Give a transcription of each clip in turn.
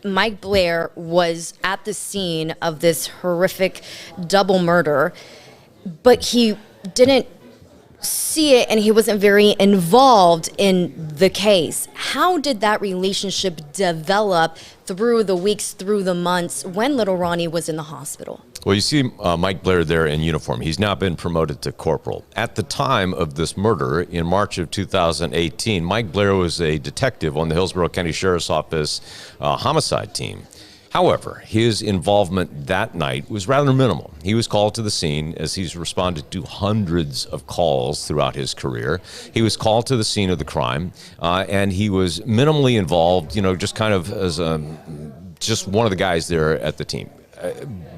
Mike Blair was at the scene of this horrific double murder, but he didn't see it and he wasn't very involved in the case. How did that relationship develop through the weeks, through the months when little Ronnie was in the hospital? Well, you see Mike Blair there in uniform. He's now been promoted to corporal. At the time of this murder, in March of 2018, Mike Blair was a detective on the Hillsborough County Sheriff's Office homicide team. However, his involvement that night was rather minimal. He was called to the scene, as he's responded to hundreds of calls throughout his career. He was called to the scene of the crime, and he was minimally involved, just kind of as just one of the guys there at the team.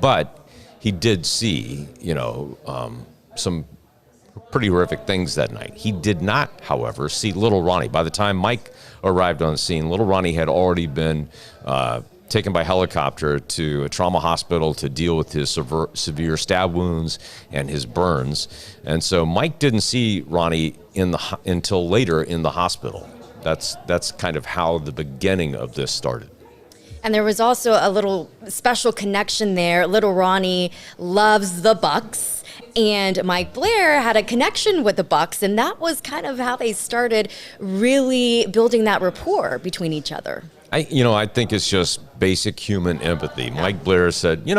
But he did see, some pretty horrific things that night. He did not, however, see little Ronnie. By the time Mike arrived on the scene, little Ronnie had already been taken by helicopter to a trauma hospital to deal with his severe stab wounds and his burns. And so Mike didn't see Ronnie until later in the hospital. That's kind of how the beginning of this started. And there was also a little special connection there. Little Ronnie loves the Bucks, and Mike Blair had a connection with the Bucks, and that was kind of how they started really building that rapport between each other. I think it's just basic human empathy. Mike Blair said,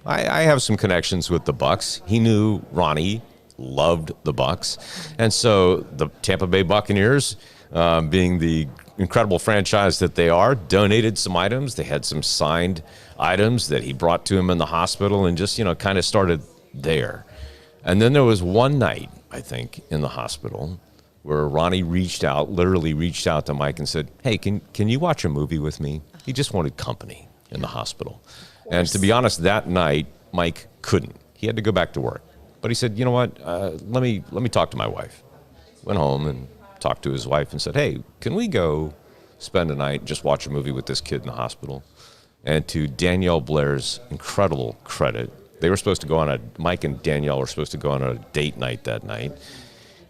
I have some connections with the Bucks. He knew Ronnie loved the Bucks. And so the Tampa Bay Buccaneers, being the incredible franchise that they are, donated some items. They had some signed items that he brought to him in the hospital and just, kind of started there. And then there was one night, I think, in the hospital where Ronnie literally reached out to Mike and said, hey, can you watch a movie with me? He just wanted company in the hospital. And to be honest, that night, Mike couldn't. He had to go back to work. But he said, you know what, let me talk to my wife. Went home and talked to his wife and said, hey, can we go spend a night and just watch a movie with this kid in the hospital? And to Danielle Blair's incredible credit, Mike and Danielle were supposed to go on a date night that night.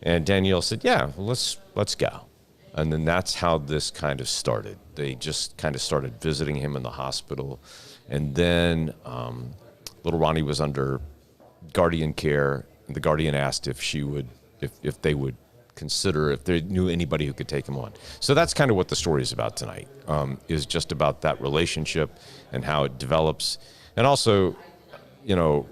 And Danielle said, yeah, well, let's go. And then that's how this kind of started. They just kind of started visiting him in the hospital. And then little Ronnie was under guardian care. The guardian asked if they would consider if they knew anybody who could take him on. So that's kind of what the story is about tonight, is just about that relationship and how it develops. And also, young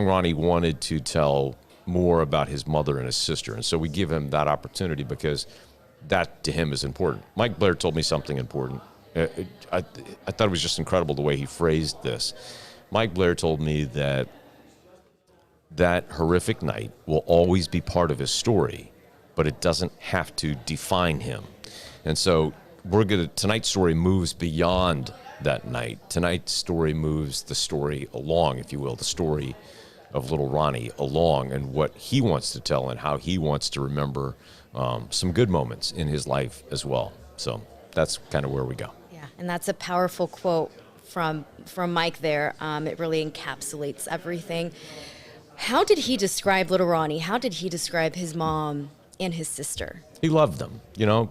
Ronnie wanted to tell more about his mother and his sister. And so we give him that opportunity because that to him is important. Mike Blair told me something important. I thought it was just incredible the way he phrased this. Mike Blair told me that horrific night will always be part of his story, but it doesn't have to define him. And so tonight's story moves beyond that night. Tonight's story moves the story along, if you will, the story of little Ronnie along and what he wants to tell and how he wants to remember some good moments in his life as well. So that's kind of where we go. Yeah, and that's a powerful quote from Mike there. It really encapsulates everything. How did he describe little Ronnie? How did he describe his mom and his sister? He loved them.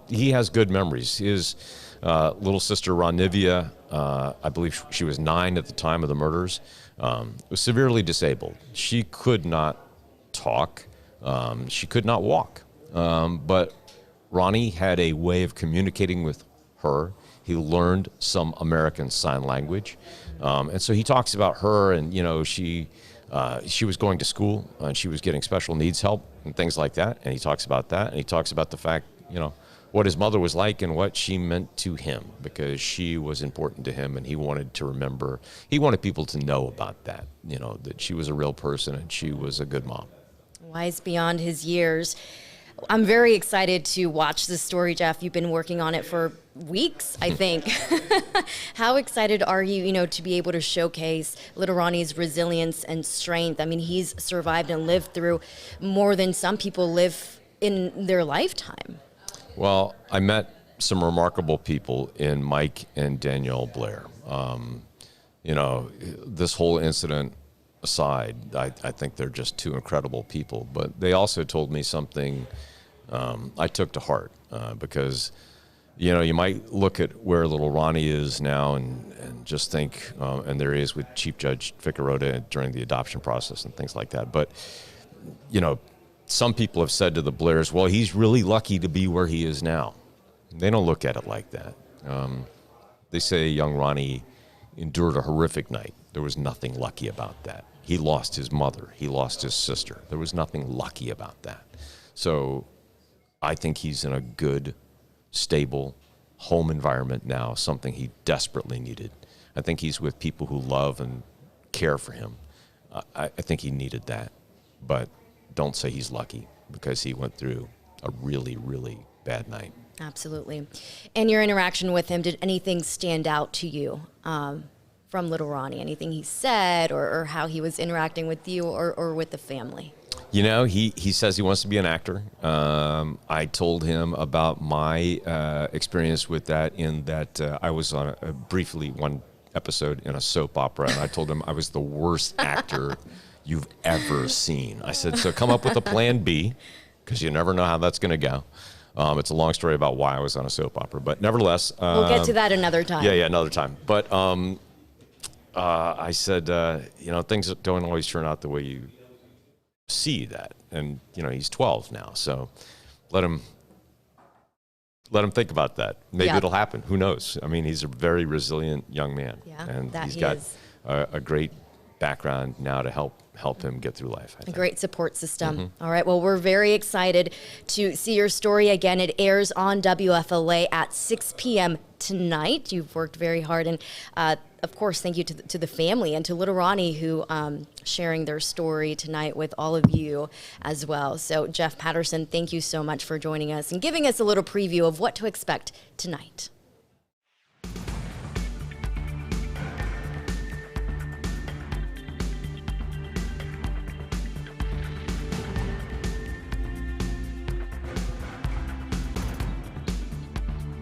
He has good memories. His little sister, Ronivia, I believe she was 9 at the time of the murders, was severely disabled. She could not talk. She could not walk. But Ronnie had a way of communicating with her. He learned some American Sign Language. And so he talks about her and, she was going to school and she was getting special needs help and things like that. And he talks about that. And he talks about the fact, what his mother was like and what she meant to him because she was important to him and he wanted to remember. He wanted people to know about that, that she was a real person and she was a good mom. Wise beyond his years. I'm very excited to watch this story, Jeff. You've been working on it for weeks, I think. How excited are you, to be able to showcase little Ronnie's resilience and strength? I mean, he's survived and lived through more than some people live in their lifetime. Well, I met some remarkable people in Mike and Danielle Blair. This whole incident aside, I think they're just two incredible people. But they also told me something I took to heart because, You might look at where little Ronnie is now and just think, and there he is with Chief Judge Ficarota during the adoption process and things like that. But, some people have said to the Blairs, well, he's really lucky to be where he is now. They don't look at it like that. They say young Ronnie endured a horrific night. There was nothing lucky about that. He lost his mother. He lost his sister. There was nothing lucky about that. So I think he's in a good, stable home environment now, something he desperately needed. I think he's with people who love and care for him. I think he needed that. But don't say he's lucky, because he went through a really, really bad night. Absolutely. And your interaction with him, did anything stand out to you from little Ronnie? Anything he said or how he was interacting with you or with the family? He says he wants to be an actor. I told him about my experience with that, in that I was on briefly one episode in a soap opera, and I told him I was the worst actor you've ever seen. I said, so come up with a plan B, because you never know how that's going to go. It's a long story about why I was on a soap opera, but nevertheless. We'll get to that another time. Yeah, another time. But I said, things don't always turn out the way you see that. And, he's 12 now, so let him think about that. Maybe it'll happen. Who knows? I mean, he's a very resilient young man. Yeah, and he's got a great background now to help him get through life. A great support system. All right. Well, we're very excited to see your story again. It airs on WFLA at 6 p.m. tonight. You've worked very hard. And, of course, thank you to the family and to little Ronnie, who sharing their story tonight with all of you as well. So, Jeff Patterson, thank you so much for joining us and giving us a little preview of what to expect tonight.